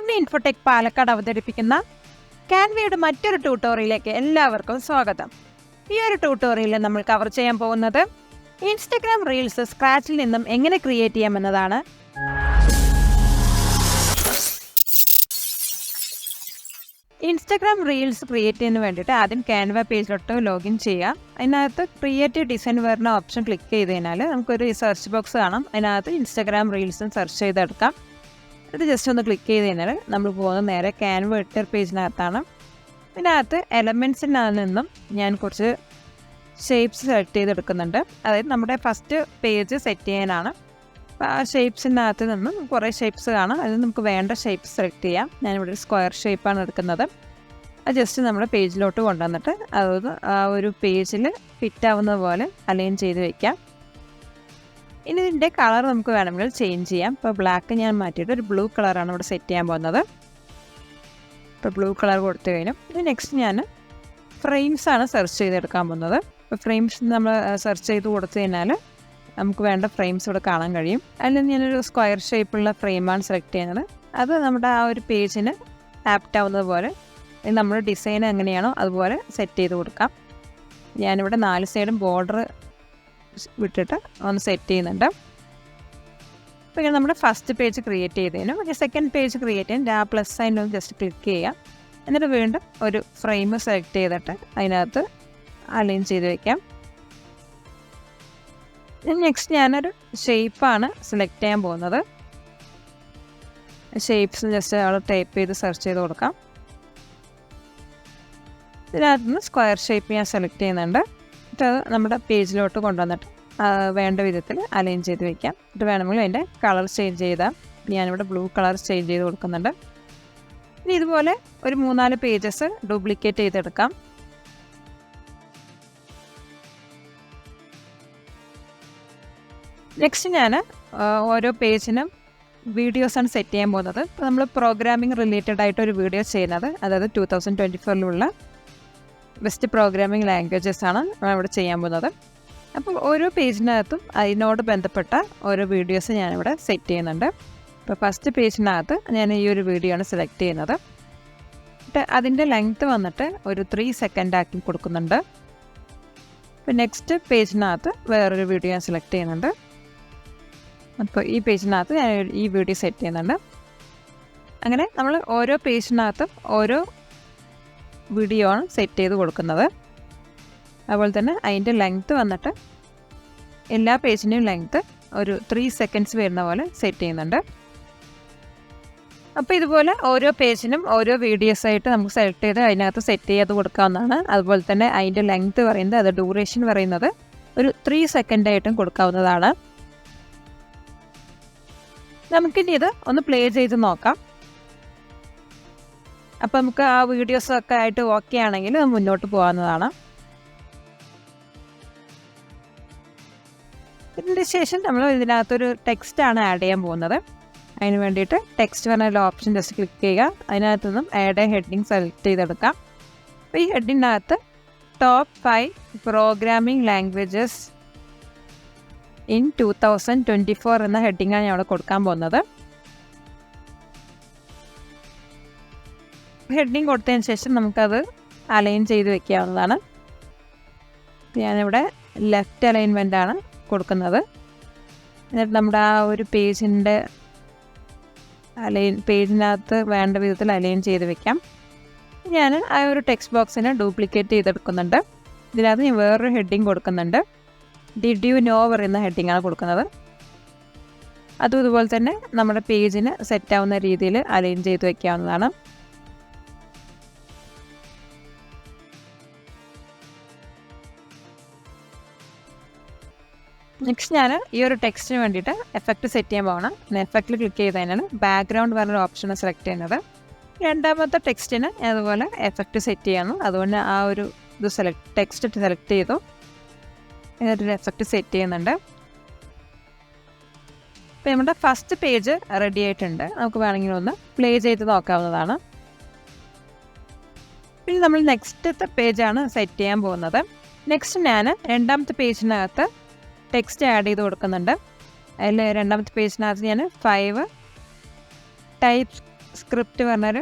Omni Infotech Palakkad അവതരിപ്പിക്കുന്ന ക്യാൻവയുടെ മറ്റൊരു ട്യൂട്ടോറിയലിലേക്ക് എല്ലാവർക്കും സ്വാഗതം. ഈ ഒരു ട്യൂട്ടോറിയലിൽ നമ്മൾ കവർ ചെയ്യാൻ പോകുന്നത് ഇൻസ്റ്റഗ്രാം റീൽസ് സ്ക്രാച്ചിൽ നിന്നും എങ്ങനെ ക്രിയേറ്റ് ചെയ്യാമെന്നതാണ്. ഇൻസ്റ്റഗ്രാം റീൽസ് ക്രിയേറ്റ് ചെയ്യുന്നതിന് വേണ്ടിയിട്ട് ആദ്യം ക്യാൻവ പേജിലോട്ട് ലോഗിൻ ചെയ്യുക. അതിനകത്ത് ക്രിയേറ്റീവ് ഡിസൈൻ വരുന്ന ഓപ്ഷൻ ക്ലിക്ക് ചെയ്ത് കഴിഞ്ഞാൽ നമുക്കൊരു സെർച്ച് ബോക്സ് കാണാം. അതിനകത്ത് ഇൻസ്റ്റഗ്രാം റീൽസും സെർച്ച് ചെയ്തെടുക്കാം. ഇത് ജസ്റ്റ് ഒന്ന് ക്ലിക്ക് ചെയ്ത് കഴിഞ്ഞാൽ നമ്മൾ പോകുന്നത് നേരെ ക്യാൻവ എഡിറ്റർ പേജിനകത്താണ്. ഇതിനകത്ത് എലമെൻറ്റ്സിനകത്ത് നിന്നും ഞാൻ കുറച്ച് ഷേപ്സ് സെലക്ട് ചെയ്തെടുക്കുന്നുണ്ട്. അതായത് നമ്മുടെ ഫസ്റ്റ് പേജ് സെറ്റ് ചെയ്യാനാണ്. അപ്പോൾ ആ ഷേപ്സിനകത്ത് നിന്നും കുറേ ഷേപ്സ് കാണാം. അതിൽ നമുക്ക് വേണ്ട ഷേപ്സ് സെലക്ട് ചെയ്യാം. ഞാനിവിടെ ഒരു സ്ക്വയർ ഷേപ്പാണ് എടുക്കുന്നത്. അത് ജസ്റ്റ് നമ്മുടെ പേജിലോട്ട് കൊണ്ടുവന്നിട്ട് അത് ആ ഒരു പേജിൽ ഫിറ്റാവുന്ന പോലെ അലൈൻ ചെയ്ത് വയ്ക്കാം. ഇനി ഇതിൻ്റെ കളർ നമുക്ക് വേണമെങ്കിൽ ചേഞ്ച് ചെയ്യാം. ഇപ്പോൾ ബ്ലാക്ക് ഞാൻ മാറ്റിയിട്ട് ഒരു ബ്ലൂ കളറാണ് ഇവിടെ സെറ്റ് ചെയ്യാൻ പോകുന്നത്. ഇപ്പോൾ ബ്ലൂ കളർ കൊടുത്തു കഴിഞ്ഞാൽ ഇത് നെക്സ്റ്റ് ഞാൻ ഫ്രെയിംസാണ് സെർച്ച് ചെയ്തെടുക്കാൻ പോകുന്നത്. ഇപ്പോൾ ഫ്രെയിംസ് നമ്മൾ സെർച്ച് ചെയ്ത് കൊടുത്തു കഴിഞ്ഞാൽ നമുക്ക് വേണ്ട ഫ്രെയിംസ് ഇവിടെ കാണാൻ കഴിയും. അതിൽ ഞാനൊരു സ്ക്വയർ ഷേപ്പുള്ള ഫ്രെയിമാണ് സെലക്ട് ചെയ്യുന്നത്. അത് നമ്മുടെ ആ ഒരു പേജിന് ആപ്റ്റ് ആവുന്നത് പോലെ നമ്മുടെ ഡിസൈൻ എങ്ങനെയാണോ അതുപോലെ സെറ്റ് ചെയ്ത് കൊടുക്കാം. ഞാനിവിടെ 4 സൈഡും ബോർഡർ വിട്ടിട്ട് ഒന്ന് സെറ്റ് ചെയ്യുന്നുണ്ട്. അപ്പോൾ ഇങ്ങനെ നമ്മുടെ ഫസ്റ്റ് പേജ് ക്രിയേറ്റ് ചെയ്തതിനും സെക്കൻഡ് പേജ് ക്രിയേറ്റ് ചെയ്യാൻ ആ പ്ലസ് സൈനിലൊന്ന് ജസ്റ്റ് ക്ലിക്ക് ചെയ്യാം. എന്നിട്ട് വീണ്ടും ഒരു ഫ്രെയിം സെലക്ട് ചെയ്തിട്ട് അതിനകത്ത് അലൈൻ ചെയ്ത് വയ്ക്കാം. നെക്സ്റ്റ് ഞാനൊരു ഷേപ്പാണ് സെലക്ട് ചെയ്യാൻ പോകുന്നത്. ഷേപ്സ് ജസ്റ്റ് അവിടെ ടൈപ്പ് ചെയ്ത് സെർച്ച് ചെയ്ത് കൊടുക്കാം. ഇതിനകത്ത് നിന്ന് സ്ക്വയർ ഷേപ്പ് ഞാൻ സെലക്ട് ചെയ്യുന്നുണ്ട്. എന്നിട്ട് അത് നമ്മുടെ പേജിലോട്ട് കൊണ്ടുവന്നിട്ട് വേണ്ട വിധത്തിൽ അലൈൻ ചെയ്ത് വയ്ക്കാം. എന്നിട്ട് വേണമെങ്കിൽ അതിൻ്റെ കളർ ചേഞ്ച് ചെയ്താൽ ഞാനിവിടെ ബ്ലൂ കളർ ചേഞ്ച് ചെയ്ത് കൊടുക്കുന്നുണ്ട്. ഇനി ഇതുപോലെ ഒരു 3-4 പേജസ് ഡ്യൂപ്ലിക്കേറ്റ് ചെയ്തെടുക്കാം. നെക്സ്റ്റ് ഞാൻ ഓരോ പേജിനും വീഡിയോസാണ് സെറ്റ് ചെയ്യാൻ പോകുന്നത്. ഇപ്പോൾ നമ്മൾ പ്രോഗ്രാമിംഗ് റിലേറ്റഡ് ആയിട്ടൊരു വീഡിയോ ചെയ്യുന്നത്, അതായത് 2024 ബെസ്റ്റ് പ്രോഗ്രാമിംഗ് ലാംഗ്വേജസ് ആണ് ഇവിടെ ചെയ്യാൻ പോകുന്നത്. അപ്പോൾ ഓരോ പേജിനകത്തും അതിനോട് ബന്ധപ്പെട്ട ഓരോ വീഡിയോസ് ഞാനിവിടെ സെറ്റ് ചെയ്യുന്നുണ്ട്. ഇപ്പോൾ ഫസ്റ്റ് പേജിനകത്ത് ഞാൻ ഈ ഒരു വീഡിയോ ആണ് സെലക്ട് ചെയ്യുന്നത്. അതിൻ്റെ ലെങ്ത്ത് വന്നിട്ട് ഒരു 3 സെക്കൻഡ് ആക്കി കൊടുക്കുന്നുണ്ട്. ഇപ്പോൾ നെക്സ്റ്റ് പേജിനകത്ത് വേറൊരു വീഡിയോ ഞാൻ സെലക്ട് ചെയ്യുന്നുണ്ട്. അപ്പോൾ ഈ പേജിനകത്ത് ഞാൻ ഈ വീഡിയോ സെറ്റ് ചെയ്യുന്നുണ്ട്. അങ്ങനെ നമ്മൾ ഓരോ പേജിനകത്തും ഓരോ വീഡിയോ ആണ് സെറ്റ് ചെയ്ത് കൊടുക്കുന്നത്. അതുപോലെ തന്നെ അതിൻ്റെ ലെങ്ത്ത് വന്നിട്ട് എല്ലാ പേജിൻ്റെയും ലെങ്ത്ത് ഒരു 3 സെക്കൻഡ്സ് വരുന്ന പോലെ സെറ്റ് ചെയ്യുന്നുണ്ട്. അപ്പോൾ ഇതുപോലെ ഓരോ പേജിനും ഓരോ വീഡിയോസായിട്ട് നമുക്ക് സെലക്ട് ചെയ്ത് അതിനകത്ത് സെറ്റ് ചെയ്ത് കൊടുക്കാവുന്നതാണ്. അതുപോലെ തന്നെ അതിൻ്റെ ലെങ്ത്ത് പറയുന്നത്, അത് ഡ്യൂറേഷൻ പറയുന്നത് ഒരു 3 സെക്കൻഡായിട്ടും കൊടുക്കാവുന്നതാണ്. നമുക്കിനി ഇത് ഒന്ന് പ്ലേ ചെയ്ത് നോക്കാം. അപ്പോൾ നമുക്ക് ആ വീഡിയോസൊക്കെ ആയിട്ട് ഓക്കെ ആണെങ്കിൽ മുന്നോട്ട് പോകാവുന്നതാണ്. ഇതിൻ്റെ ശേഷം നമ്മൾ ഇതിനകത്തൊരു ടെക്സ്റ്റാണ് ആഡ് ചെയ്യാൻ പോകുന്നത്. അതിന് വേണ്ടിയിട്ട് ടെക്സ്റ്റ് പറഞ്ഞ ഓപ്ഷൻ ജസ്റ്റ് ക്ലിക്ക് ചെയ്യുക. അതിനകത്ത് നിന്നും ആഡ് എ ഹെഡിങ് സെലക്ട് ചെയ്തെടുക്കാം. അപ്പോൾ ഈ ഹെഡിനകത്ത് ടോപ്പ് 5 പ്രോഗ്രാമിംഗ് ലാംഗ്വേജസ് ഇൻ 2024 എന്ന ഹെഡിങ്ങാണ് ഞാൻ അവിടെ കൊടുക്കാൻ പോകുന്നത്. ഹെഡിങ് കൊടുത്തതിന് ശേഷം നമുക്കത് അലൈൻ ചെയ്ത് വയ്ക്കാവുന്നതാണ്. ഞാനിവിടെ ലെഫ്റ്റ് അലൈൻമെൻറ്റാണ് കൊടുക്കുന്നത്. എന്നിട്ട് നമ്മുടെ ആ ഒരു പേജിനകത്ത് വേണ്ട വിധത്തിൽ അലൈൻ ചെയ്ത് വെക്കാം. ഞാൻ ആ ഒരു ടെക്സ്റ്റ് ബോക്സിനെ ഡ്യൂപ്ലിക്കേറ്റ് ചെയ്തെടുക്കുന്നുണ്ട്. ഇതിനകത്ത് ഞാൻ വേറൊരു ഹെഡിങ് കൊടുക്കുന്നുണ്ട്. ഡിഡ് യു നോ പറയുന്ന ഹെഡിങ്ങാണ് കൊടുക്കുന്നത്. അതും ഇതുപോലെ തന്നെ നമ്മുടെ പേജിന് സെറ്റാവുന്ന രീതിയിൽ അലൈൻ ചെയ്ത് വയ്ക്കാവുന്നതാണ്. നെക്സ്റ്റ് ഞാൻ ഈ ഒരു ടെക്സ്റ്റിന് വേണ്ടിയിട്ട് എഫക്റ്റ് സെറ്റ് ചെയ്യാൻ പോകണം. എഫക്റ്റിൽ ക്ലിക്ക് ചെയ്ത് കഴിഞ്ഞാൽ ബാക്ക്ഗ്രൗണ്ട് പറഞ്ഞൊരു ഓപ്ഷനാണ് സെലക്ട് ചെയ്യുന്നത്. രണ്ടാമത്തെ ടെക്സ്റ്റിന് അതുപോലെ എഫക്റ്റ് സെറ്റ് ചെയ്യാമെന്ന്, അതുകൊണ്ട് ആ ഒരു ടെക്സ്റ്റ് സെലക്ട് ചെയ്തു എന്നിട്ടൊരു എഫക്റ്റ് സെറ്റ് ചെയ്യുന്നുണ്ട്. അപ്പോൾ നമ്മുടെ ഫസ്റ്റ് പേജ് റെഡി ആയിട്ടുണ്ട്. നമുക്ക് വേണമെങ്കിൽ ഒന്ന് പ്ലേ ചെയ്ത് നോക്കാവുന്നതാണ്. പിന്നെ നമ്മൾ നെക്സ്റ്റത്തെ പേജാണ് സെറ്റ് ചെയ്യാൻ പോകുന്നത്. നെക്സ്റ്റ് ഞാൻ രണ്ടാമത്തെ പേജിനകത്ത് ടെക്സ്റ്റ് ആഡ് ചെയ്ത് കൊടുക്കുന്നുണ്ട്. അതിൽ രണ്ടാമത്തെ പേജിനകത്ത് ഞാൻ 5 ടൈപ്സ് സ്ക്രിപ്റ്റ് പറഞ്ഞൊരു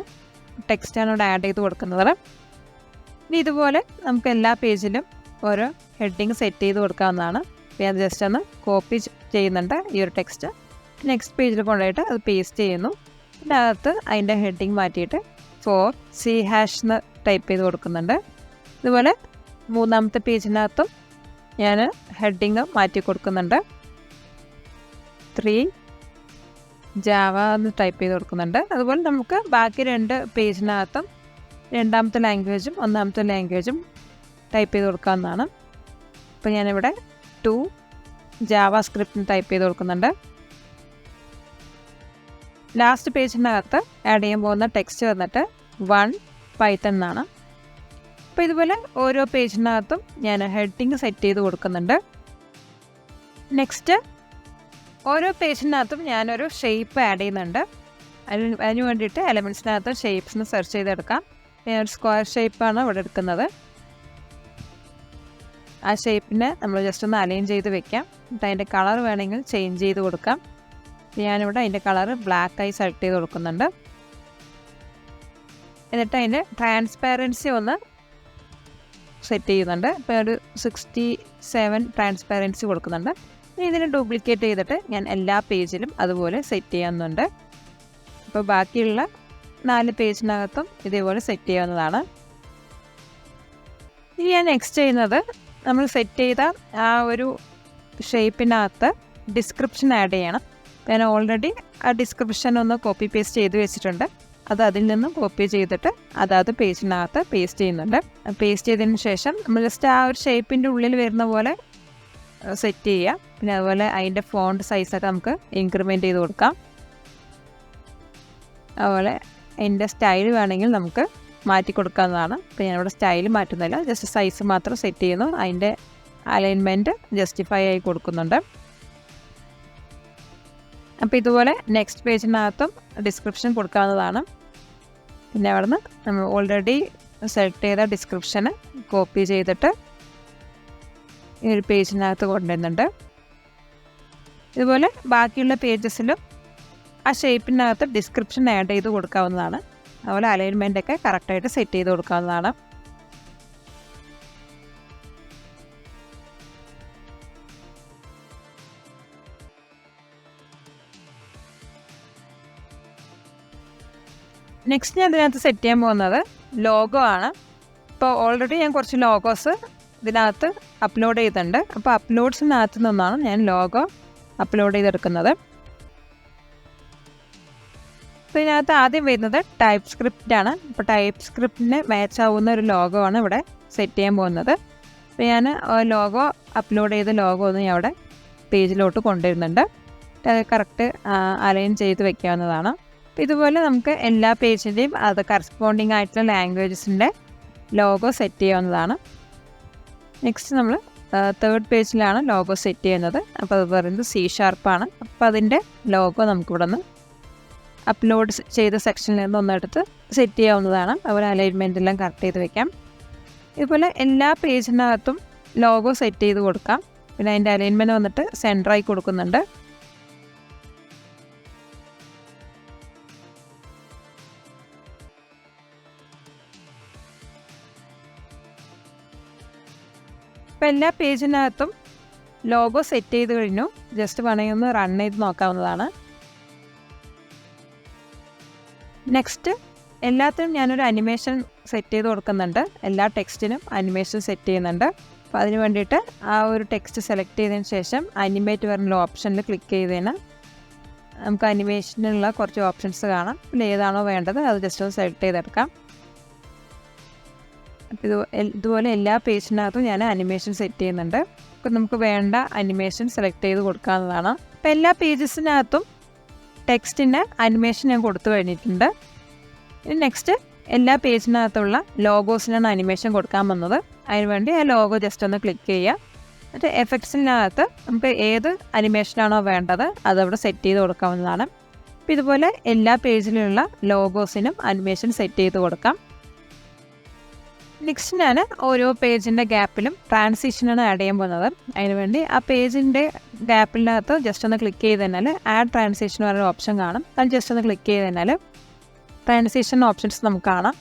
ടെക്സ്റ്റാണ് ഇവിടെ ആഡ് ചെയ്ത് കൊടുക്കുന്നത്. ഇനി ഇതുപോലെ നമുക്ക് എല്ലാ പേജിലും ഓരോ ഹെഡിങ് സെറ്റ് ചെയ്ത് കൊടുക്കാവുന്നതാണ്. ഞാൻ ജസ്റ്റ് ഒന്ന് കോപ്പി ചെയ്യുന്നുണ്ട് ഈ ഒരു ടെക്സ്റ്റ്. നെക്സ്റ്റ് പേജിൽ കൊണ്ടുപോയിട്ട് അത് പേസ്റ്റ് ചെയ്യുന്നു. ഇതിനകത്ത് അതിൻ്റെ ഹെഡിങ് മാറ്റിയിട്ട് C# എന്ന് ടൈപ്പ് ചെയ്ത് കൊടുക്കുന്നുണ്ട്. ഇതുപോലെ മൂന്നാമത്തെ പേജിനകത്തും ഞാൻ ഹെഡിങ് മാറ്റി കൊടുക്കുന്നുണ്ട്. 3 ജാവ എന്ന് ടൈപ്പ് ചെയ്ത് കൊടുക്കുന്നുണ്ട്. അതുപോലെ നമുക്ക് ബാക്കി 2 പേജിനകത്തും രണ്ടാമത്തെ ലാംഗ്വേജും ഒന്നാമത്തെ ലാംഗ്വേജും ടൈപ്പ് ചെയ്ത് കൊടുക്കാവുന്നതാണ്. അപ്പോൾ ഞാനിവിടെ 2 ജാവ സ്ക്രിപ്റ്റ് ടൈപ്പ് ചെയ്ത് കൊടുക്കുന്നുണ്ട്. ലാസ്റ്റ് പേജിനകത്ത് ആഡ് ചെയ്യാൻ പോകുന്ന ടെക്സ്റ്റ് വന്നിട്ട് 1 പൈത്തൺ എന്നാണ്. അപ്പോൾ ഇതുപോലെ ഓരോ പേജിനകത്തും ഞാൻ ഹെഡിങ് സെറ്റ് ചെയ്ത് കൊടുക്കുന്നുണ്ട്. നെക്സ്റ്റ് ഓരോ പേജിനകത്തും ഞാനൊരു ഷേപ്പ് ആഡ് ചെയ്യുന്നുണ്ട്. അതിന് വേണ്ടിയിട്ട് എലമെൻറ്റ്സിനകത്ത് ഷേപ്പ്സിന് സെർച്ച് ചെയ്തെടുക്കാം. ഞാനൊരു സ്ക്വയർ ഷേപ്പാണ് ഇവിടെ എടുക്കുന്നത്. ആ ഷേപ്പിനെ നമ്മൾ ജസ്റ്റ് ഒന്ന് അലൈൻ ചെയ്ത് വെക്കാം. എന്നിട്ട് അതിൻ്റെ കളർ വേണമെങ്കിൽ ചേഞ്ച് ചെയ്ത് കൊടുക്കാം. ഞാനിവിടെ അതിൻ്റെ കളർ ബ്ലാക്ക് ആയി സെലക്ട് ചെയ്ത് കൊടുക്കുന്നുണ്ട്. എന്നിട്ട് അതിൻ്റെ ട്രാൻസ്പാരൻസി ഒന്ന് സെറ്റ് ചെയ്യുന്നുണ്ട്. ഇപ്പോൾ ഒരു 67 ട്രാൻസ്പാരൻസി കൊടുക്കുന്നുണ്ട്. ഇതിനെ ഡ്യൂപ്ലിക്കേറ്റ് ചെയ്തിട്ട് ഞാൻ എല്ലാ പേജിലും അതുപോലെ സെറ്റ് ചെയ്യാവുന്നുണ്ട്. അപ്പോൾ ബാക്കിയുള്ള 4 പേജിനകത്തും ഇതേപോലെ സെറ്റ് ചെയ്യാവുന്നതാണ്. ഇനി ഞാൻ നെക്സ്റ്റ് ചെയ്യുന്നത് നമ്മൾ സെറ്റ് ചെയ്ത ആ ഒരു ഷേപ്പിനകത്ത് ഡിസ്ക്രിപ്ഷൻ ആഡ് ചെയ്യണം. ഞാൻ ഓൾറെഡി ആ ഡിസ്ക്രിപ്ഷൻ ഒന്ന് കോപ്പി പേസ്റ്റ് ചെയ്ത് വെച്ചിട്ടുണ്ട്. അത് അതിൽ നിന്നും കോപ്പി ചെയ്തിട്ട് അതാത് പേജിനകത്ത് പേസ്റ്റ് ചെയ്യുന്നുണ്ട്. പേസ്റ്റ് ചെയ്തതിന് ശേഷം നമ്മൾ ജസ്റ്റ് ആ ഒരു ഷേപ്പിൻ്റെ ഉള്ളിൽ വരുന്ന പോലെ സെറ്റ് ചെയ്യുക. പിന്നെ അതുപോലെ അതിൻ്റെ ഫോണ്ട് സൈസൊക്കെ നമുക്ക് ഇൻക്രിമെൻറ്റ് ചെയ്ത് കൊടുക്കാം. അതുപോലെ അതിൻ്റെ സ്റ്റൈൽ വേണമെങ്കിൽ നമുക്ക് മാറ്റി കൊടുക്കാവുന്നതാണ്. അപ്പോൾ ഞാനിവിടെ സ്റ്റൈൽ മാറ്റുന്നില്ല, ജസ്റ്റ് സൈസ് മാത്രം സെറ്റ് ചെയ്യുന്നു. അതിൻ്റെ അലൈൻമെൻറ്റ് ജസ്റ്റിഫൈ ആയി കൊടുക്കുന്നുണ്ട്. അപ്പോൾ ഇതുപോലെ നെക്സ്റ്റ് പേജിനകത്തും ഡിസ്ക്രിപ്ഷൻ കൊടുക്കാവുന്നതാണ്. പിന്നെ അവിടെ നിന്ന് നമ്മൾ ഓൾറെഡി സെലക്ട് ചെയ്ത ഡിസ്ക്രിപ്ഷന് കോപ്പി ചെയ്തിട്ട് ഈ ഒരു പേജിനകത്ത് കൊണ്ടുവരുന്നുണ്ട്. ഇതുപോലെ ബാക്കിയുള്ള പേജസിലും ആ ഷേപ്പിനകത്ത് ഡിസ്ക്രിപ്ഷൻ ആഡ് ചെയ്ത് കൊടുക്കാവുന്നതാണ്. അതുപോലെ അലൈൻമെൻറ്റൊക്കെ കറക്റ്റായിട്ട് സെറ്റ് ചെയ്ത് കൊടുക്കാവുന്നതാണ്. നെക്സ്റ്റ് ഞാൻ ഇതിനകത്ത് സെറ്റ് ചെയ്യാൻ പോകുന്നത് ലോഗോ ആണ്. ഇപ്പോൾ ഓൾറെഡി ഞാൻ കുറച്ച് ലോഗോസ് ഇതിനകത്ത് അപ്ലോഡ് ചെയ്തിട്ടുണ്ട്. അപ്പോൾ അപ്ലോഡ്സിനകത്ത് നിന്നാണ് ഞാൻ ലോഗോ അപ്ലോഡ് ചെയ്തെടുക്കുന്നത്. അപ്പോൾ ഇതിനകത്ത് ആദ്യം വരുന്നത് ടൈപ്പ് സ്ക്രിപ്റ്റാണ്. അപ്പോൾ ടൈപ്പ് സ്ക്രിപ്റ്റിന് മാച്ച് ആവുന്ന ഒരു ലോഗോ ആണ് ഇവിടെ സെറ്റ് ചെയ്യാൻ പോകുന്നത്. അപ്പോൾ ഞാൻ ലോഗോ അപ്ലോഡ് ചെയ്ത ലോഗോ ഒന്ന് ഞാൻ അവിടെ പേജിലോട്ട് കൊണ്ടുവരുന്നുണ്ട്. അത് കറക്റ്റ് അലൈൻ ചെയ്ത് വയ്ക്കാവുന്നതാണ്. ഇതുപോലെ നമുക്ക് എല്ലാ പേജിൻ്റെയും അത് കറസ്പോണ്ടിങ് ആയിട്ടുള്ള ലാംഗ്വേജസിൻ്റെ ലോഗോ സെറ്റ് ചെയ്യാവുന്നതാണ്. നെക്സ്റ്റ് നമ്മൾ 3rd പേജിലാണ് ലോഗോ സെറ്റ് ചെയ്യുന്നത്. അപ്പോൾ അത് പറയുന്നത് C# ആണ്. അപ്പോൾ അതിൻ്റെ ലോഗോ നമുക്കിവിടെ നിന്ന് അപ്ലോഡ് ചെയ്ത സെക്ഷനിൽ നിന്ന് ഒന്നെടുത്ത് സെറ്റ് ചെയ്യാവുന്നതാണ്. അതുപോലെ അലൈൻമെൻ്റ് എല്ലാം കറക്റ്റ് ചെയ്ത് വെക്കാം. ഇതുപോലെ എല്ലാ പേജിനകത്തും ലോഗോ സെറ്റ് ചെയ്ത് കൊടുക്കാം. പിന്നെ അതിൻ്റെ അലൈൻമെൻറ്റ് വന്നിട്ട് സെൻറ്ററായി കൊടുക്കുന്നുണ്ട്. അപ്പോൾ എല്ലാ പേജിനകത്തും ലോഗോ സെറ്റ് ചെയ്ത് കഴിഞ്ഞു. ജസ്റ്റ് വേണമെങ്കിൽ ഒന്ന് റൺ ചെയ്ത് നോക്കാവുന്നതാണ്. നെക്സ്റ്റ് എല്ലാത്തിനും ഞാനൊരു അനിമേഷൻ സെറ്റ് ചെയ്ത് കൊടുക്കുന്നുണ്ട്. എല്ലാ ടെക്സ്റ്റിനും അനിമേഷൻ സെറ്റ് ചെയ്യുന്നുണ്ട്. അപ്പോൾ അതിന് വേണ്ടിയിട്ട് ആ ഒരു ടെക്സ്റ്റ് സെലക്ട് ചെയ്തതിന് ശേഷം അനിമേറ്റ് പറഞ്ഞ ഓപ്ഷനിൽ ക്ലിക്ക് ചെയ്തതിന് നമുക്ക് അനിമേഷനുള്ള കുറച്ച് ഓപ്ഷൻസ് കാണാം. പിന്നെ ഏതാണോ വേണ്ടത് അത് ജസ്റ്റ് ഒന്ന് സെലക്ട് ചെയ്തെടുക്കാം. ഇതുപോലെ എല്ലാ പേജിനകത്തും ഞാൻ അനിമേഷൻ സെറ്റ് ചെയ്യുന്നുണ്ട്. അപ്പോൾ നമുക്ക് വേണ്ട അനിമേഷൻ സെലക്ട് ചെയ്ത് കൊടുക്കാവുന്നതാണ്. അപ്പോൾ എല്ലാ പേജസിനകത്തും ടെക്സ്റ്റിൻ്റെ അനിമേഷൻ ഞാൻ കൊടുത്തു കഴിഞ്ഞിട്ടുണ്ട്. ഇനി നെക്സ്റ്റ് എല്ലാ പേജിനകത്തുള്ള ലോഗോസിനാണ് അനിമേഷൻ കൊടുക്കാൻ വന്നത്. അതിനുവേണ്ടി ആ ലോഗോ ജസ്റ്റ് ഒന്ന് ക്ലിക്ക് ചെയ്യുക. എന്നിട്ട് എഫക്ട്സിനകത്ത് നമുക്ക് ഏത് അനിമേഷനാണോ വേണ്ടത് അതവിടെ സെറ്റ് ചെയ്ത് കൊടുക്കാവുന്നതാണ്. അപ്പോൾ ഇതുപോലെ എല്ലാ പേജിലുള്ള ലോഗോസിനും അനിമേഷൻ സെറ്റ് ചെയ്ത് കൊടുക്കാം. നെക്സ്റ്റ് ഞാൻ ഓരോ പേജിൻ്റെ ഗ്യാപ്പിലും ട്രാൻസിഷനാണ് ആഡ് ചെയ്യാൻ പോകുന്നത്. അതിനുവേണ്ടി ആ പേജിൻ്റെ ഗ്യാപ്പിനകത്ത് ജസ്റ്റ് ഒന്ന് ക്ലിക്ക് ചെയ്ത് കഴിഞ്ഞാൽ ആഡ് ട്രാൻസിഷൻ പറഞ്ഞ ഓപ്ഷൻ കാണും. അത് ജസ്റ്റ് ഒന്ന് ക്ലിക്ക് ചെയ്ത് കഴിഞ്ഞാൽ ട്രാൻസിഷൻ ഓപ്ഷൻസ് നമുക്ക് കാണാം.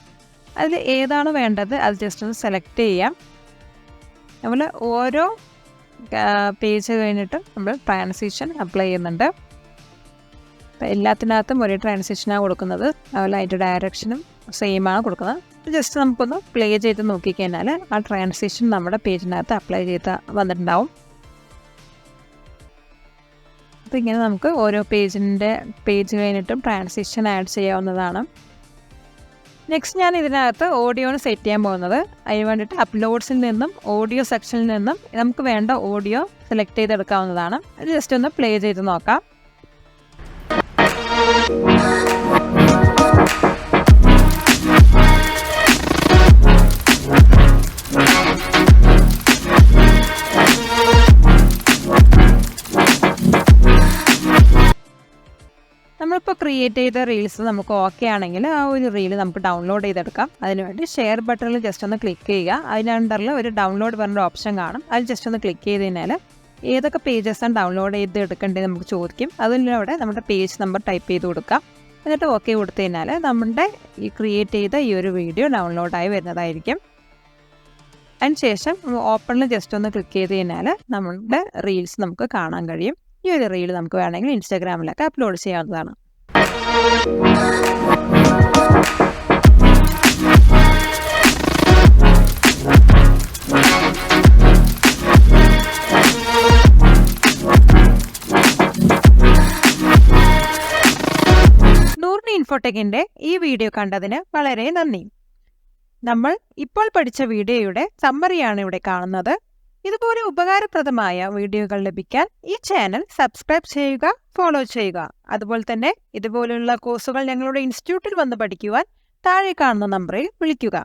അതിൽ ഏതാണ് വേണ്ടത് അത് ജസ്റ്റ് ഒന്ന് സെലക്ട് ചെയ്യാം. നമ്മൾ ഓരോ പേജ് കഴിഞ്ഞിട്ട് നമ്മൾ ട്രാൻസിഷൻ അപ്ലൈ ചെയ്യുന്നുണ്ട്. അപ്പോൾ എല്ലാത്തിനകത്തും ഒരേ ട്രാൻസിഷനാണ് കൊടുക്കുന്നത്. അതുപോലെ അതിൻ്റെ ഡയറക്ഷനും സെയിമാണ് കൊടുക്കുന്നത്. ജസ്റ്റ് നമുക്കൊന്ന് പ്ലേ ചെയ്ത് നോക്കിക്കഴിഞ്ഞാൽ ആ ട്രാൻസിഷൻ നമ്മുടെ പേജിനകത്ത് അപ്ലൈ ചെയ്ത് വന്നിട്ടുണ്ടാവും. അപ്പോൾ ഇങ്ങനെ നമുക്ക് ഓരോ പേജ് കഴിഞ്ഞിട്ടും ട്രാൻസിഷൻ ആഡ് ചെയ്യാവുന്നതാണ്. നെക്സ്റ്റ് ഞാൻ ഇതിനകത്ത് ഓഡിയോന് സെറ്റ് ചെയ്യാൻ പോകുന്നത്. അതിന് വേണ്ടിയിട്ട് അപ്ലോഡ്സിൽ നിന്നും ഓഡിയോ സെക്ഷനിൽ നിന്നും നമുക്ക് വേണ്ട ഓഡിയോ സെലക്ട് ചെയ്തെടുക്കാവുന്നതാണ്. അത് ജസ്റ്റ് ഒന്ന് പ്ലേ ചെയ്ത് നോക്കാം. നമ്മളിപ്പോൾ ക്രിയേറ്റ് ചെയ്ത റീൽസ് നമുക്ക് ഓക്കെ ആണെങ്കിൽ ആ ഒരു റീൽ നമുക്ക് ഡൗൺലോഡ് ചെയ്തെടുക്കാം. അതിനുവേണ്ടി ഷെയർ ബട്ടണിൽ ജസ്റ്റ് ഒന്ന് ക്ലിക്ക് ചെയ്യുക. അതിൻ്റെ അണ്ടറിൽ ഒരു ഡൗൺലോഡ് പറഞ്ഞൊരു ഓപ്ഷൻ കാണും. അതിൽ ജസ്റ്റ് ഒന്ന് ക്ലിക്ക് ചെയ്ത് കഴിഞ്ഞാൽ ഏതൊക്കെ പേജസാണ് ഡൗൺലോഡ് ചെയ്ത് എടുക്കേണ്ടത് നമുക്ക് ചോദിക്കും. അതിലൂടെ നമ്മുടെ പേജ് നമ്പർ ടൈപ്പ് ചെയ്ത് കൊടുക്കാം. എന്നിട്ട് ഓക്കെ കൊടുത്തു കഴിഞ്ഞാൽ നമ്മുടെ ഈ ക്രിയേറ്റ് ചെയ്ത ഈ ഒരു വീഡിയോ ഡൗൺലോഡായി വരുന്നതായിരിക്കും. അതിന് ശേഷം ഓപ്പണിൽ ജസ്റ്റ് ഒന്ന് ക്ലിക്ക് ചെയ്ത് കഴിഞ്ഞാൽ നമ്മുടെ റീൽസ് നമുക്ക് കാണാൻ കഴിയും. ഈ ഒരു റീൽ നമുക്ക് വേണമെങ്കിൽ ഇൻസ്റ്റാഗ്രാമിലൊക്കെ അപ്ലോഡ് ചെയ്യാവുന്നതാണ്. നൂറിന് ഇൻഫോടെക്കിൻ്റെ ഈ വീഡിയോ കണ്ടതിന് വളരെ നന്ദി. നമ്മൾ ഇപ്പോൾ പഠിച്ച വീഡിയോയുടെ സമ്മറിയാണ് ഇവിടെ കാണുന്നത്. ഇതുപോലെ ഉപകാരപ്രദമായ വീഡിയോകൾ ലഭിക്കാൻ ഈ ചാനൽ സബ്സ്ക്രൈബ് ചെയ്യുക, ഫോളോ ചെയ്യുക. അതുപോലെ തന്നെ ഇതുപോലുള്ള കോഴ്സുകൾ ഞങ്ങളുടെ ഇൻസ്റ്റിറ്റ്യൂട്ടിൽ വന്ന് പഠിക്കുവാൻ താഴെ കാണുന്ന നമ്പറിൽ വിളിക്കുക.